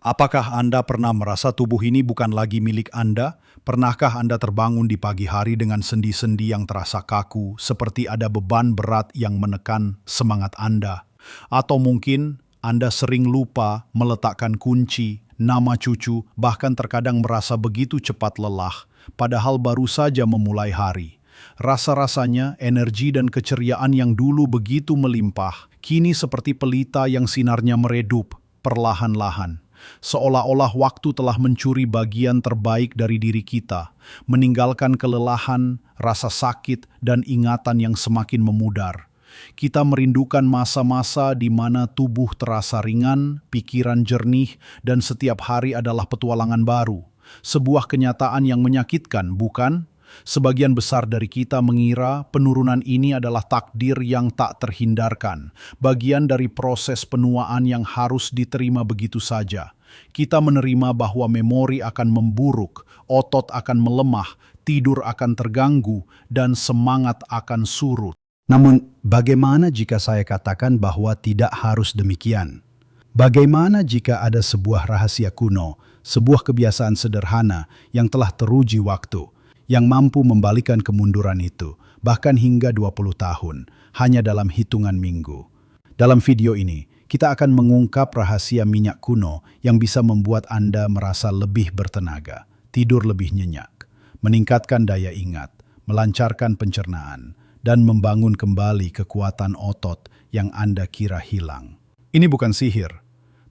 Apakah Anda pernah merasa tubuh ini bukan lagi milik Anda? Pernahkah Anda terbangun di pagi hari dengan sendi-sendi yang terasa kaku, seperti ada beban berat yang menekan semangat Anda? Atau mungkin Anda sering lupa meletakkan kunci, nama cucu, bahkan terkadang merasa begitu cepat lelah, padahal baru saja memulai hari. Rasa-rasanya energi dan keceriaan yang dulu begitu melimpah, kini seperti pelita yang sinarnya meredup perlahan-lahan. Seolah-olah waktu telah mencuri bagian terbaik dari diri kita, meninggalkan kelelahan, rasa sakit, dan ingatan yang semakin memudar. Kita merindukan masa-masa di mana tubuh terasa ringan, pikiran jernih, dan setiap hari adalah petualangan baru. Sebuah kenyataan yang menyakitkan, bukan? Sebagian besar dari kita mengira penurunan ini adalah takdir yang tak terhindarkan, bagian dari proses penuaan yang harus diterima begitu saja. Kita menerima bahwa memori akan memburuk, otot akan melemah, tidur akan terganggu, dan semangat akan surut. Namun, bagaimana jika saya katakan bahwa tidak harus demikian? Bagaimana jika ada sebuah rahasia kuno, sebuah kebiasaan sederhana yang telah teruji waktu, yang mampu membalikan kemunduran itu, bahkan hingga 20 tahun, hanya dalam hitungan minggu? Dalam video ini, kita akan mengungkap rahasia minyak kuno yang bisa membuat Anda merasa lebih bertenaga, tidur lebih nyenyak, meningkatkan daya ingat, melancarkan pencernaan, dan membangun kembali kekuatan otot yang Anda kira hilang. Ini bukan sihir,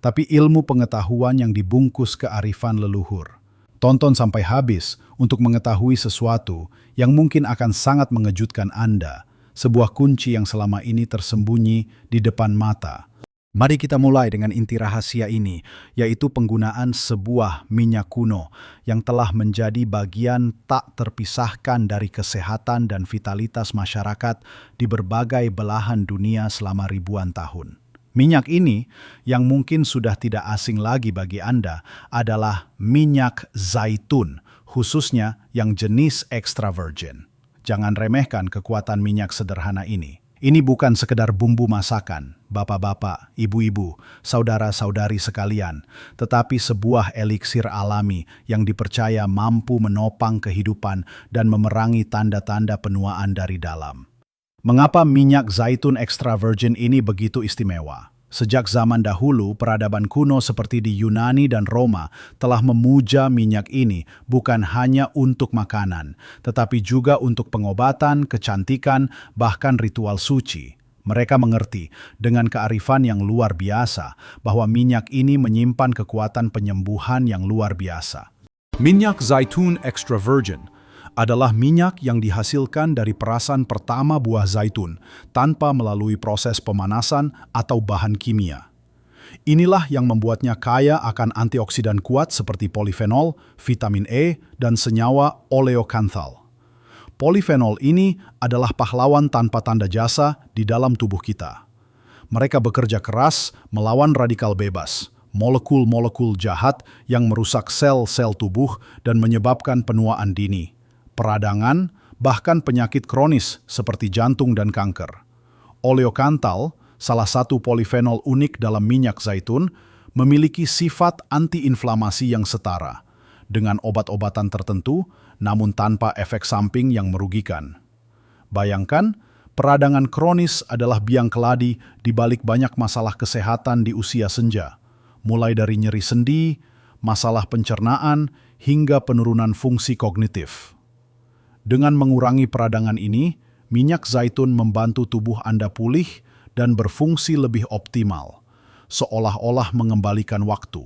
tapi ilmu pengetahuan yang dibungkus kearifan leluhur. Tonton sampai habis untuk mengetahui sesuatu yang mungkin akan sangat mengejutkan Anda, sebuah kunci yang selama ini tersembunyi di depan mata. Mari kita mulai dengan inti rahasia ini, yaitu penggunaan sebuah minyak kuno yang telah menjadi bagian tak terpisahkan dari kesehatan dan vitalitas masyarakat di berbagai belahan dunia selama ribuan tahun. Minyak ini, yang mungkin sudah tidak asing lagi bagi Anda, adalah minyak zaitun, khususnya yang jenis extra virgin. Jangan remehkan kekuatan minyak sederhana ini. Ini bukan sekedar bumbu masakan, bapak-bapak, ibu-ibu, saudara-saudari sekalian, tetapi sebuah eliksir alami yang dipercaya mampu menopang kehidupan dan memerangi tanda-tanda penuaan dari dalam. Mengapa minyak zaitun extra virgin ini begitu istimewa? Sejak zaman dahulu, peradaban kuno seperti di Yunani dan Roma telah memuja minyak ini bukan hanya untuk makanan, tetapi juga untuk pengobatan, kecantikan, bahkan ritual suci. Mereka mengerti dengan kearifan yang luar biasa bahwa minyak ini menyimpan kekuatan penyembuhan yang luar biasa. Minyak zaitun extra virgin adalah minyak yang dihasilkan dari perasan pertama buah zaitun tanpa melalui proses pemanasan atau bahan kimia. Inilah yang membuatnya kaya akan antioksidan kuat seperti polifenol, vitamin E, dan senyawa oleokanthal. Polifenol ini adalah pahlawan tanpa tanda jasa di dalam tubuh kita. Mereka bekerja keras melawan radikal bebas, molekul-molekul jahat yang merusak sel-sel tubuh dan menyebabkan penuaan dini, peradangan, bahkan penyakit kronis seperti jantung dan kanker. Oleokanthal, salah satu polifenol unik dalam minyak zaitun, memiliki sifat antiinflamasi yang setara dengan obat-obatan tertentu, namun tanpa efek samping yang merugikan. Bayangkan, peradangan kronis adalah biang keladi di balik banyak masalah kesehatan di usia senja, mulai dari nyeri sendi, masalah pencernaan, hingga penurunan fungsi kognitif. Dengan mengurangi peradangan ini, minyak zaitun membantu tubuh Anda pulih dan berfungsi lebih optimal, seolah-olah mengembalikan waktu.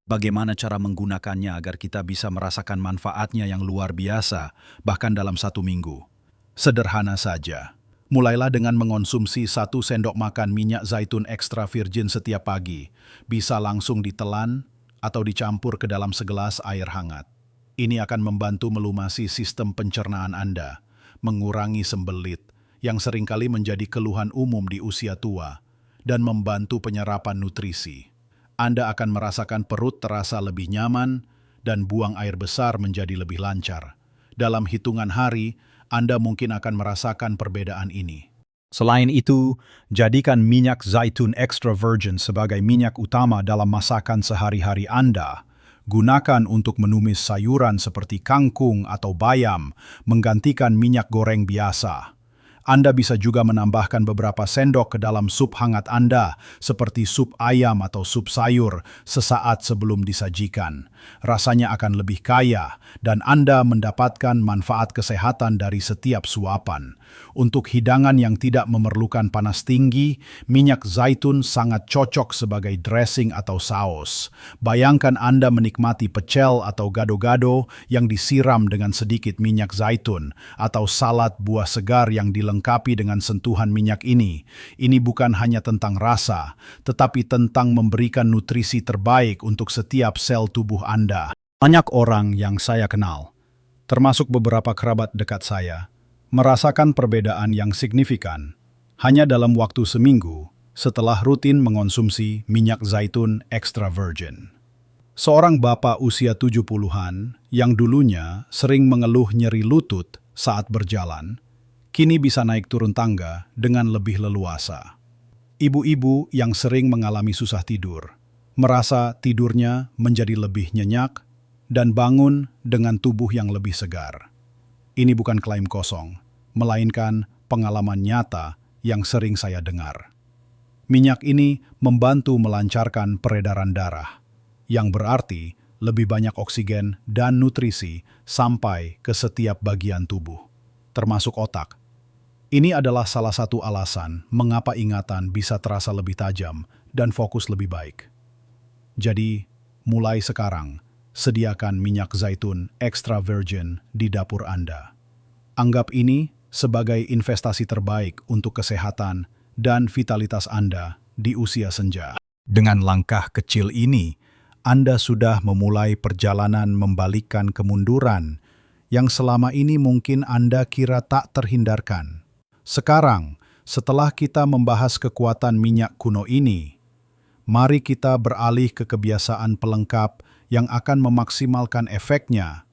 Bagaimana cara menggunakannya agar kita bisa merasakan manfaatnya yang luar biasa, bahkan dalam 1 minggu? Sederhana saja. Mulailah dengan mengonsumsi 1 sendok makan minyak zaitun extra virgin setiap pagi. Bisa langsung ditelan atau dicampur ke dalam segelas air hangat. Ini akan membantu melumasi sistem pencernaan Anda, mengurangi sembelit, yang seringkali menjadi keluhan umum di usia tua, dan membantu penyerapan nutrisi. Anda akan merasakan perut terasa lebih nyaman, dan buang air besar menjadi lebih lancar. Dalam hitungan hari, Anda mungkin akan merasakan perbedaan ini. Selain itu, jadikan minyak zaitun extra virgin sebagai minyak utama dalam masakan sehari-hari Anda. Gunakan untuk menumis sayuran seperti kangkung atau bayam, menggantikan minyak goreng biasa. Anda bisa juga menambahkan beberapa sendok ke dalam sup hangat Anda, seperti sup ayam atau sup sayur, sesaat sebelum disajikan. Rasanya akan lebih kaya, dan Anda mendapatkan manfaat kesehatan dari setiap suapan. Untuk hidangan yang tidak memerlukan panas tinggi, minyak zaitun sangat cocok sebagai dressing atau saus. Bayangkan Anda menikmati pecel atau gado-gado yang disiram dengan sedikit minyak zaitun, atau salad buah segar yang dilengkapi dengan sentuhan minyak ini. Ini bukan hanya tentang rasa, tetapi tentang memberikan nutrisi terbaik untuk setiap sel tubuh Anda. Banyak orang yang saya kenal, termasuk beberapa kerabat dekat saya, merasakan perbedaan yang signifikan hanya dalam waktu seminggu setelah rutin mengonsumsi minyak zaitun extra virgin. Seorang bapak usia 70-an yang dulunya sering mengeluh nyeri lutut saat berjalan, kini bisa naik turun tangga dengan lebih leluasa. Ibu-ibu yang sering mengalami susah tidur, merasa tidurnya menjadi lebih nyenyak dan bangun dengan tubuh yang lebih segar. Ini bukan klaim kosong, melainkan pengalaman nyata yang sering saya dengar. Minyak ini membantu melancarkan peredaran darah, yang berarti lebih banyak oksigen dan nutrisi sampai ke setiap bagian tubuh, termasuk otak. Ini adalah salah satu alasan mengapa ingatan bisa terasa lebih tajam dan fokus lebih baik. Jadi, mulai sekarang, sediakan minyak zaitun extra virgin di dapur Anda. Anggap ini sebagai investasi terbaik untuk kesehatan dan vitalitas Anda di usia senja. Dengan langkah kecil ini, Anda sudah memulai perjalanan membalikkan kemunduran yang selama ini mungkin Anda kira tak terhindarkan. Sekarang, setelah kita membahas kekuatan minyak kuno ini, mari kita beralih ke kebiasaan pelengkap yang akan memaksimalkan efeknya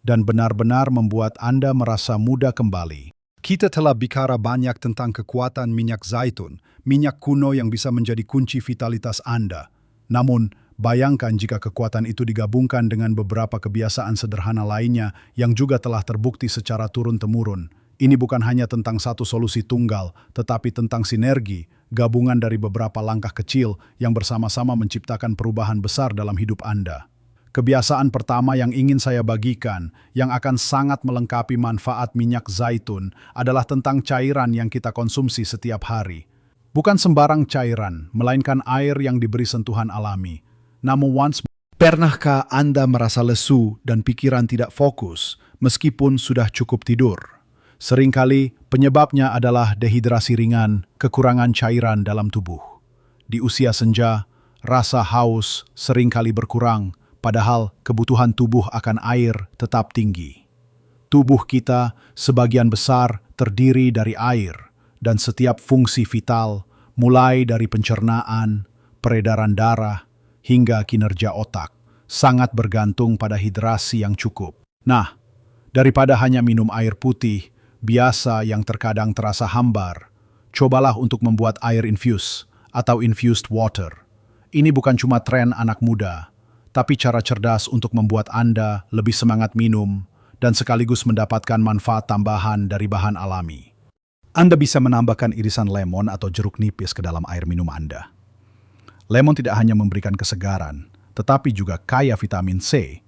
dan benar-benar membuat Anda merasa muda kembali. Kita telah bicara banyak tentang kekuatan minyak zaitun, minyak kuno yang bisa menjadi kunci vitalitas Anda. Namun, bayangkan jika kekuatan itu digabungkan dengan beberapa kebiasaan sederhana lainnya yang juga telah terbukti secara turun-temurun. Ini bukan hanya tentang satu solusi tunggal, tetapi tentang sinergi, gabungan dari beberapa langkah kecil yang bersama-sama menciptakan perubahan besar dalam hidup Anda. Kebiasaan pertama yang ingin saya bagikan, yang akan sangat melengkapi manfaat minyak zaitun, adalah tentang cairan yang kita konsumsi setiap hari. Bukan sembarang cairan, melainkan air yang diberi sentuhan alami. Namun pernahkah Anda merasa lesu dan pikiran tidak fokus, meskipun sudah cukup tidur? Seringkali penyebabnya adalah dehidrasi ringan, kekurangan cairan dalam tubuh. Di usia senja, rasa haus seringkali berkurang, padahal kebutuhan tubuh akan air tetap tinggi. Tubuh kita sebagian besar terdiri dari air, dan setiap fungsi vital, mulai dari pencernaan, peredaran darah, hingga kinerja otak, sangat bergantung pada hidrasi yang cukup. Nah, daripada hanya minum air putih biasa yang terkadang terasa hambar, cobalah untuk membuat air infus atau infused water. Ini bukan cuma tren anak muda, tapi cara cerdas untuk membuat Anda lebih semangat minum dan sekaligus mendapatkan manfaat tambahan dari bahan alami. Anda bisa menambahkan irisan lemon atau jeruk nipis ke dalam air minum Anda. Lemon tidak hanya memberikan kesegaran, tetapi juga kaya vitamin C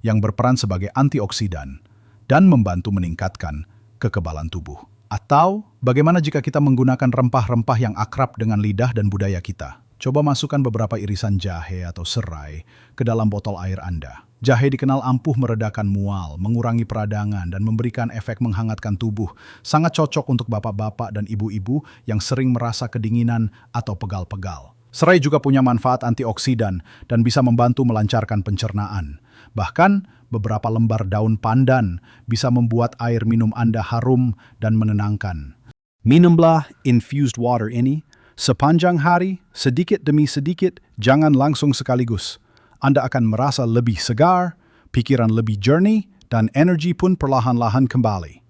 yang berperan sebagai antioksidan dan membantu meningkatkan kekebalan tubuh. Atau, bagaimana jika kita menggunakan rempah-rempah yang akrab dengan lidah dan budaya kita? Coba masukkan beberapa irisan jahe atau serai ke dalam botol air Anda. Jahe dikenal ampuh meredakan mual, mengurangi peradangan, dan memberikan efek menghangatkan tubuh. Sangat cocok untuk bapak-bapak dan ibu-ibu yang sering merasa kedinginan atau pegal-pegal. Serai juga punya manfaat antioksidan dan bisa membantu melancarkan pencernaan. Bahkan, beberapa lembar daun pandan bisa membuat air minum Anda harum dan menenangkan. Minumlah infused water ini sepanjang hari, sedikit demi sedikit, jangan langsung sekaligus. Anda akan merasa lebih segar, pikiran lebih jernih, dan energi pun perlahan-lahan kembali.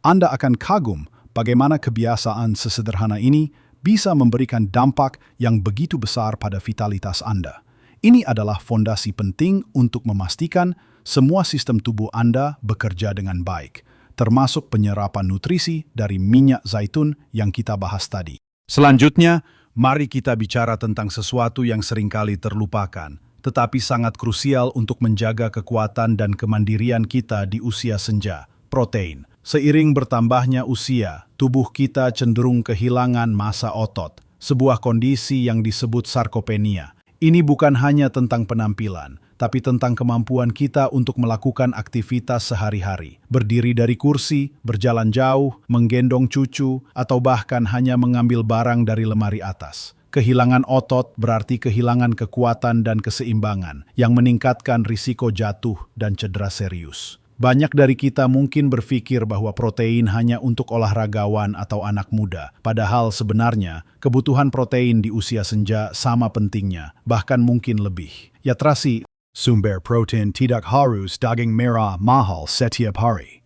Anda akan kagum bagaimana kebiasaan sesederhana ini bisa memberikan dampak yang begitu besar pada vitalitas Anda. Ini adalah fondasi penting untuk memastikan semua sistem tubuh Anda bekerja dengan baik, termasuk penyerapan nutrisi dari minyak zaitun yang kita bahas tadi. Selanjutnya, mari kita bicara tentang sesuatu yang seringkali terlupakan, tetapi sangat krusial untuk menjaga kekuatan dan kemandirian kita di usia senja, protein. Seiring bertambahnya usia, tubuh kita cenderung kehilangan massa otot, sebuah kondisi yang disebut sarkopenia. Ini bukan hanya tentang penampilan, tapi tentang kemampuan kita untuk melakukan aktivitas sehari-hari. Berdiri dari kursi, berjalan jauh, menggendong cucu, atau bahkan hanya mengambil barang dari lemari atas. Kehilangan otot berarti kehilangan kekuatan dan keseimbangan yang meningkatkan risiko jatuh dan cedera serius. Banyak dari kita mungkin berpikir bahwa protein hanya untuk olahragawan atau anak muda. Padahal sebenarnya, kebutuhan protein di usia senja sama pentingnya, bahkan mungkin lebih. Yatrasi, Sumber protein tidak harus daging merah mahal setiap hari.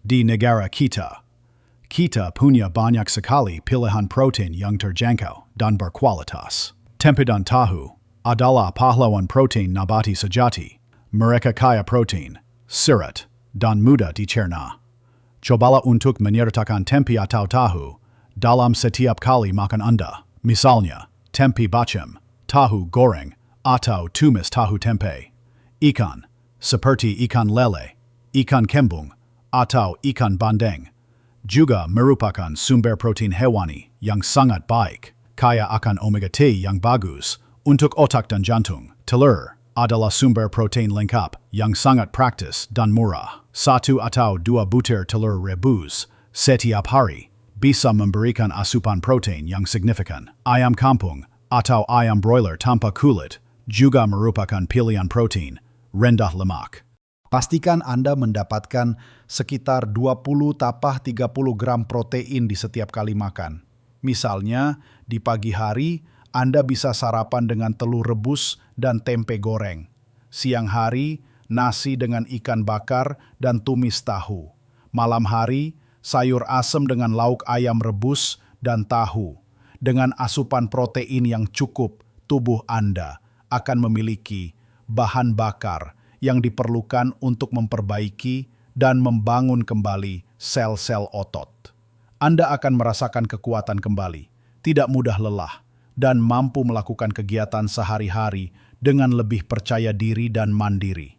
Di negara kita punya banyak sekali pilihan protein yang terjangkau dan berkualitas. Tempe dan tahu adalah pahlawan protein nabati sejati. Mereka kaya protein, serat, dan mudah dicerna. Cobalah untuk menyertakan tempe atau tahu dalam setiap kali makan Anda. Misalnya, tempe bacem, tahu goreng, atau tumis tahu tempe. Ikan, seperti ikan lele, ikan kembung, atau ikan bandeng, juga merupakan sumber protein hewani yang sangat baik, kaya akan omega-3 yang bagus untuk otak dan jantung. Telur adalah sumber protein lengkap yang sangat praktis dan murah. 1 atau 2 butir telur rebus setiap hari bisa memberikan asupan protein yang signifikan. Ayam kampung atau ayam broiler tanpa kulit juga merupakan pilihan protein rendah lemak. Pastikan Anda mendapatkan sekitar 20-30 gram protein di setiap kali makan. Misalnya, di pagi hari, Anda bisa sarapan dengan telur rebus dan tempe goreng. Siang hari, nasi dengan ikan bakar dan tumis tahu. Malam hari, sayur asem dengan lauk ayam rebus dan tahu. Dengan asupan protein yang cukup, tubuh Anda akan memiliki bahan bakar yang diperlukan untuk memperbaiki dan membangun kembali sel-sel otot. Anda akan merasakan kekuatan kembali, tidak mudah lelah, dan mampu melakukan kegiatan sehari-hari dengan lebih percaya diri dan mandiri.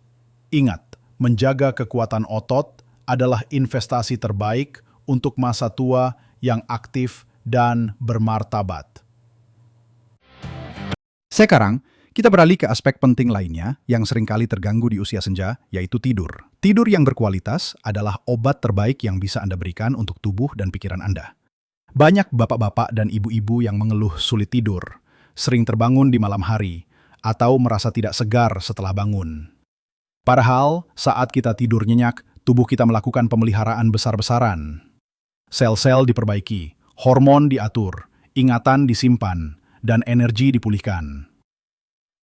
Ingat, menjaga kekuatan otot adalah investasi terbaik untuk masa tua yang aktif dan bermartabat. Sekarang, kita beralih ke aspek penting lainnya yang seringkali terganggu di usia senja, yaitu tidur. Tidur yang berkualitas adalah obat terbaik yang bisa Anda berikan untuk tubuh dan pikiran Anda. Banyak bapak-bapak dan ibu-ibu yang mengeluh sulit tidur, sering terbangun di malam hari, atau merasa tidak segar setelah bangun. Padahal, saat kita tidur nyenyak, tubuh kita melakukan pemeliharaan besar-besaran. Sel-sel diperbaiki, hormon diatur, ingatan disimpan, dan energi dipulihkan.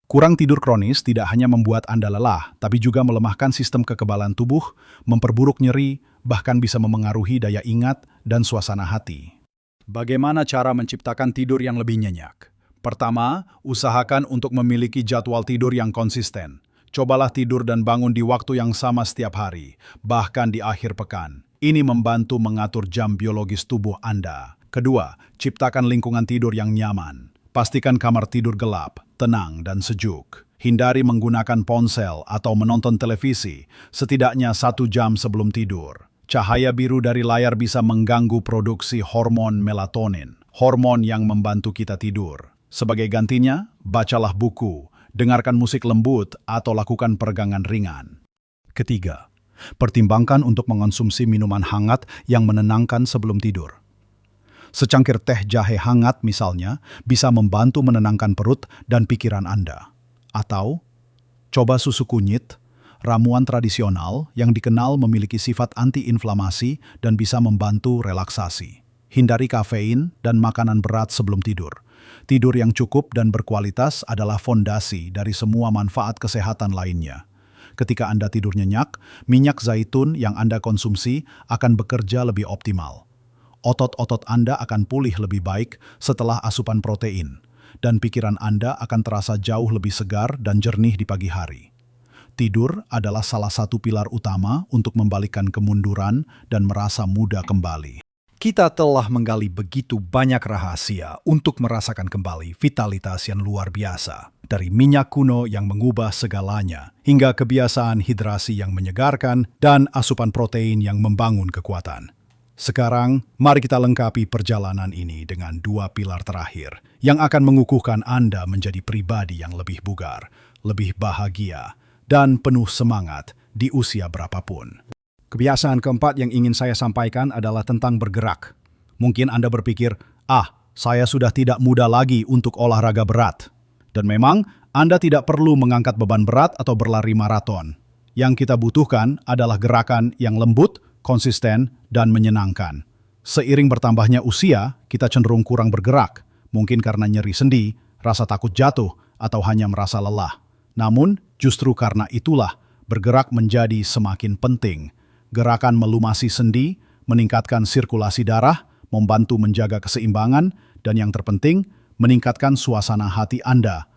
Kurang tidur kronis tidak hanya membuat Anda lelah, tapi juga melemahkan sistem kekebalan tubuh, memperburuk nyeri, bahkan bisa memengaruhi daya ingat dan suasana hati. Bagaimana cara menciptakan tidur yang lebih nyenyak? Pertama, usahakan untuk memiliki jadwal tidur yang konsisten. Cobalah tidur dan bangun di waktu yang sama setiap hari, bahkan di akhir pekan. Ini membantu mengatur jam biologis tubuh Anda. Kedua, ciptakan lingkungan tidur yang nyaman. Pastikan kamar tidur gelap, tenang, dan sejuk. Hindari menggunakan ponsel atau menonton televisi setidaknya 1 jam sebelum tidur. Cahaya biru dari layar bisa mengganggu produksi hormon melatonin, hormon yang membantu kita tidur. Sebagai gantinya, bacalah buku, dengarkan musik lembut, atau lakukan peregangan ringan. Ketiga, pertimbangkan untuk mengonsumsi minuman hangat yang menenangkan sebelum tidur. Secangkir teh jahe hangat misalnya bisa membantu menenangkan perut dan pikiran Anda. Atau, coba susu kunyit, ramuan tradisional yang dikenal memiliki sifat anti-inflamasi dan bisa membantu relaksasi. Hindari kafein dan makanan berat sebelum tidur. Tidur yang cukup dan berkualitas adalah fondasi dari semua manfaat kesehatan lainnya. Ketika Anda tidur nyenyak, minyak zaitun yang Anda konsumsi akan bekerja lebih optimal. Otot-otot Anda akan pulih lebih baik setelah asupan protein, dan pikiran Anda akan terasa jauh lebih segar dan jernih di pagi hari. Tidur adalah salah satu pilar utama untuk membalikkan kemunduran dan merasa muda kembali. Kita telah menggali begitu banyak rahasia untuk merasakan kembali vitalitas yang luar biasa. Dari minyak kuno yang mengubah segalanya, hingga kebiasaan hidrasi yang menyegarkan dan asupan protein yang membangun kekuatan. Sekarang, mari kita lengkapi perjalanan ini dengan dua pilar terakhir yang akan mengukuhkan Anda menjadi pribadi yang lebih bugar, lebih bahagia, dan penuh semangat di usia berapapun. Kebiasaan keempat yang ingin saya sampaikan adalah tentang bergerak. Mungkin Anda berpikir, saya sudah tidak muda lagi untuk olahraga berat. Dan memang, Anda tidak perlu mengangkat beban berat atau berlari maraton. Yang kita butuhkan adalah gerakan yang lembut, konsisten, dan menyenangkan. Seiring bertambahnya usia, kita cenderung kurang bergerak, mungkin karena nyeri sendi, rasa takut jatuh, atau hanya merasa lelah. Namun, justru karena itulah, bergerak menjadi semakin penting. Gerakan melumasi sendi, meningkatkan sirkulasi darah, membantu menjaga keseimbangan, dan yang terpenting, meningkatkan suasana hati Anda.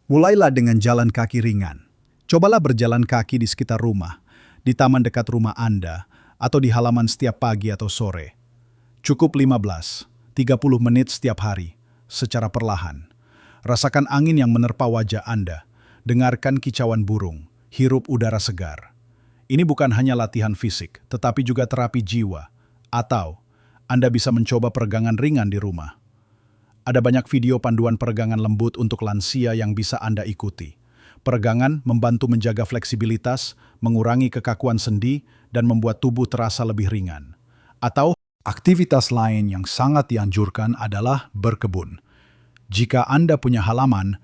Mulailah dengan jalan kaki ringan. Cobalah berjalan kaki di sekitar rumah, di taman dekat rumah Anda, atau di halaman setiap pagi atau sore. Cukup 15-30 menit setiap hari, secara perlahan. Rasakan angin yang menerpa wajah Anda, dengarkan kicauan burung, hirup udara segar. Ini bukan hanya latihan fisik, tetapi juga terapi jiwa. Atau, Anda bisa mencoba peregangan ringan di rumah. Ada banyak video panduan peregangan lembut untuk lansia yang bisa Anda ikuti. Peregangan membantu menjaga fleksibilitas, mengurangi kekakuan sendi, dan membuat tubuh terasa lebih ringan. Atau, aktivitas lain yang sangat dianjurkan adalah berkebun. Jika Anda punya halaman,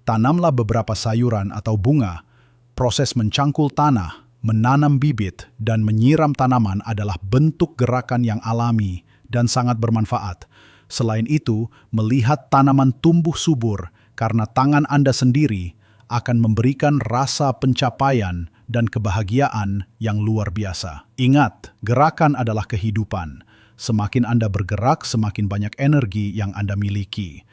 tanamlah beberapa sayuran atau bunga. Proses mencangkul tanah, menanam bibit, dan menyiram tanaman adalah bentuk gerakan yang alami dan sangat bermanfaat. Selain itu, melihat tanaman tumbuh subur karena tangan Anda sendiri akan memberikan rasa pencapaian dan kebahagiaan yang luar biasa. Ingat, gerakan adalah kehidupan. Semakin Anda bergerak, semakin banyak energi yang Anda miliki.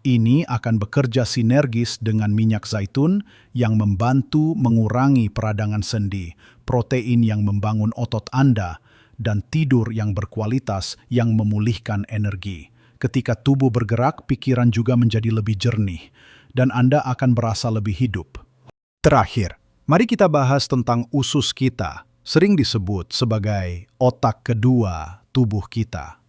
Ini akan bekerja sinergis dengan minyak zaitun yang membantu mengurangi peradangan sendi, protein yang membangun otot Anda, dan tidur yang berkualitas yang memulihkan energi. Ketika tubuh bergerak, pikiran juga menjadi lebih jernih, dan Anda akan berasa lebih hidup. Terakhir, mari kita bahas tentang usus kita, sering disebut sebagai otak kedua tubuh kita.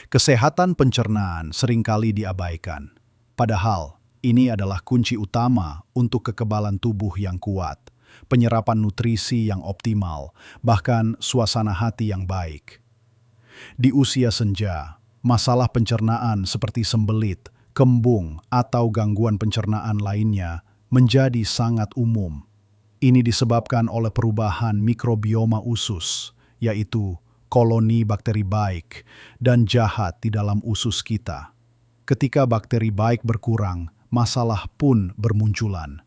Kesehatan pencernaan seringkali diabaikan. Padahal, ini adalah kunci utama untuk kekebalan tubuh yang kuat, penyerapan nutrisi yang optimal, bahkan suasana hati yang baik. Di usia senja, masalah pencernaan seperti sembelit, kembung, atau gangguan pencernaan lainnya menjadi sangat umum. Ini disebabkan oleh perubahan mikrobioma usus, yaitu koloni bakteri baik dan jahat di dalam usus kita. Ketika bakteri baik berkurang, masalah pun bermunculan.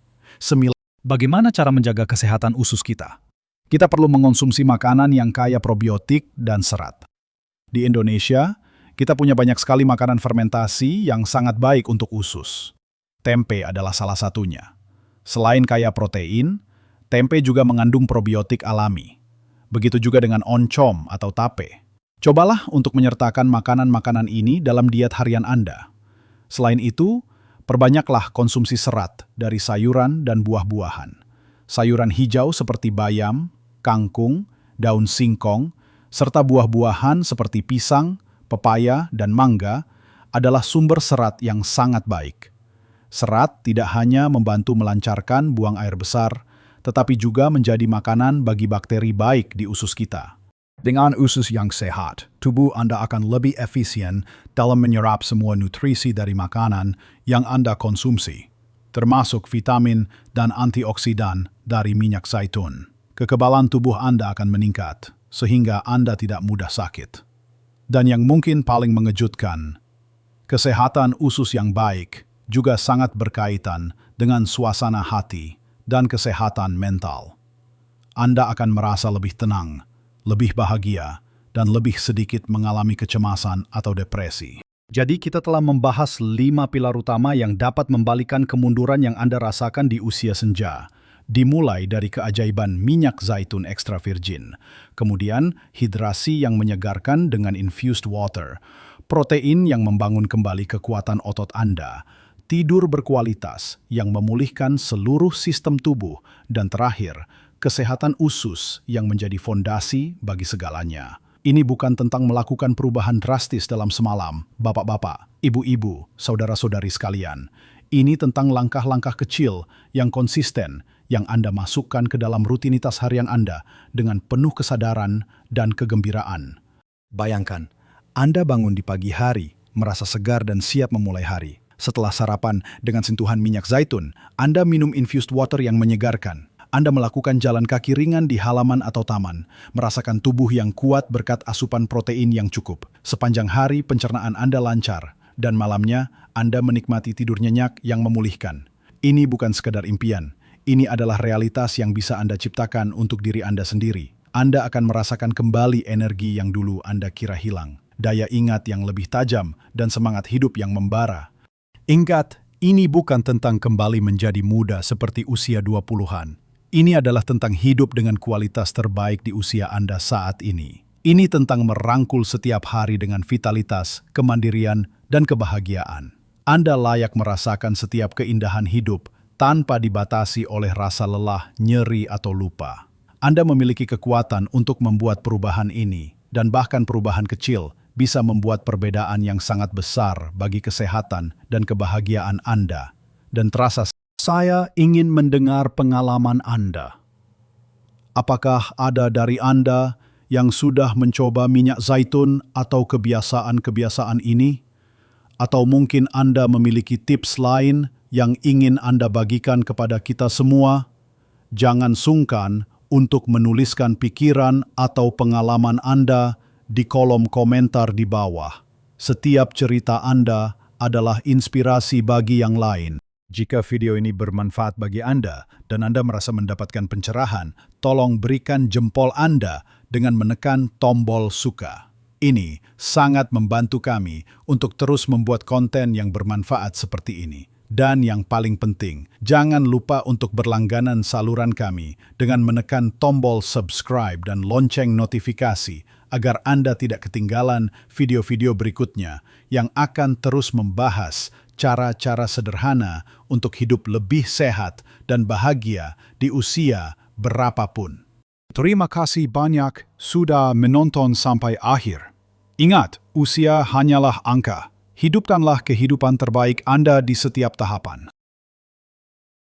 Bagaimana cara menjaga kesehatan usus kita? Kita perlu mengonsumsi makanan yang kaya probiotik dan serat. Di Indonesia, kita punya banyak sekali makanan fermentasi yang sangat baik untuk usus. Tempe adalah salah satunya. Selain kaya protein, tempe juga mengandung probiotik alami. Begitu juga dengan oncom atau tape. Cobalah untuk menyertakan makanan-makanan ini dalam diet harian Anda. Selain itu, perbanyaklah konsumsi serat dari sayuran dan buah-buahan. Sayuran hijau seperti bayam, kangkung, daun singkong, serta buah-buahan seperti pisang, pepaya, dan mangga adalah sumber serat yang sangat baik. Serat tidak hanya membantu melancarkan buang air besar, tetapi juga menjadi makanan bagi bakteri baik di usus kita. Dengan usus yang sehat, tubuh Anda akan lebih efisien dalam menyerap semua nutrisi dari makanan yang Anda konsumsi, termasuk vitamin dan antioksidan dari minyak zaitun. Kekebalan tubuh Anda akan meningkat, sehingga Anda tidak mudah sakit. Dan yang mungkin paling mengejutkan, kesehatan usus yang baik juga sangat berkaitan dengan suasana hati dan kesehatan mental. Anda akan merasa lebih tenang, lebih bahagia, dan lebih sedikit mengalami kecemasan atau depresi. Jadi kita telah membahas 5 pilar utama yang dapat membalikan kemunduran yang Anda rasakan di usia senja. Dimulai dari keajaiban minyak zaitun extra virgin, kemudian hidrasi yang menyegarkan dengan infused water, protein yang membangun kembali kekuatan otot Anda, tidur berkualitas yang memulihkan seluruh sistem tubuh, dan terakhir, kesehatan usus yang menjadi fondasi bagi segalanya. Ini bukan tentang melakukan perubahan drastis dalam semalam, bapak-bapak, ibu-ibu, saudara-saudari sekalian. Ini tentang langkah-langkah kecil yang konsisten yang Anda masukkan ke dalam rutinitas harian Anda dengan penuh kesadaran dan kegembiraan. Bayangkan, Anda bangun di pagi hari, merasa segar dan siap memulai hari. Setelah sarapan dengan sentuhan minyak zaitun, Anda minum infused water yang menyegarkan. Anda melakukan jalan kaki ringan di halaman atau taman, merasakan tubuh yang kuat berkat asupan protein yang cukup. Sepanjang hari pencernaan Anda lancar, dan malamnya Anda menikmati tidur nyenyak yang memulihkan. Ini bukan sekadar impian, ini adalah realitas yang bisa Anda ciptakan untuk diri Anda sendiri. Anda akan merasakan kembali energi yang dulu Anda kira hilang, daya ingat yang lebih tajam, dan semangat hidup yang membara. Ingat, ini bukan tentang kembali menjadi muda seperti usia 20-an. Ini adalah tentang hidup dengan kualitas terbaik di usia Anda saat ini. Ini tentang merangkul setiap hari dengan vitalitas, kemandirian, dan kebahagiaan. Anda layak merasakan setiap keindahan hidup tanpa dibatasi oleh rasa lelah, nyeri, atau lupa. Anda memiliki kekuatan untuk membuat perubahan ini, dan bahkan perubahan kecil bisa membuat perbedaan yang sangat besar bagi kesehatan dan kebahagiaan Anda. Dan terasa, saya ingin mendengar pengalaman Anda. Apakah ada dari Anda yang sudah mencoba minyak zaitun atau kebiasaan-kebiasaan ini? Atau mungkin Anda memiliki tips lain yang ingin Anda bagikan kepada kita semua? Jangan sungkan untuk menuliskan pikiran atau pengalaman Anda di kolom komentar di bawah. Setiap cerita Anda adalah inspirasi bagi yang lain. Jika video ini bermanfaat bagi Anda dan Anda merasa mendapatkan pencerahan, tolong berikan jempol Anda dengan menekan tombol suka. Ini sangat membantu kami untuk terus membuat konten yang bermanfaat seperti ini. Dan yang paling penting, jangan lupa untuk berlangganan saluran kami dengan menekan tombol subscribe dan lonceng notifikasi agar Anda tidak ketinggalan video-video berikutnya yang akan terus membahas cara-cara sederhana untuk hidup lebih sehat dan bahagia di usia berapapun. Terima kasih banyak sudah menonton sampai akhir. Ingat, usia hanyalah angka. Hidupkanlah kehidupan terbaik Anda di setiap tahapan.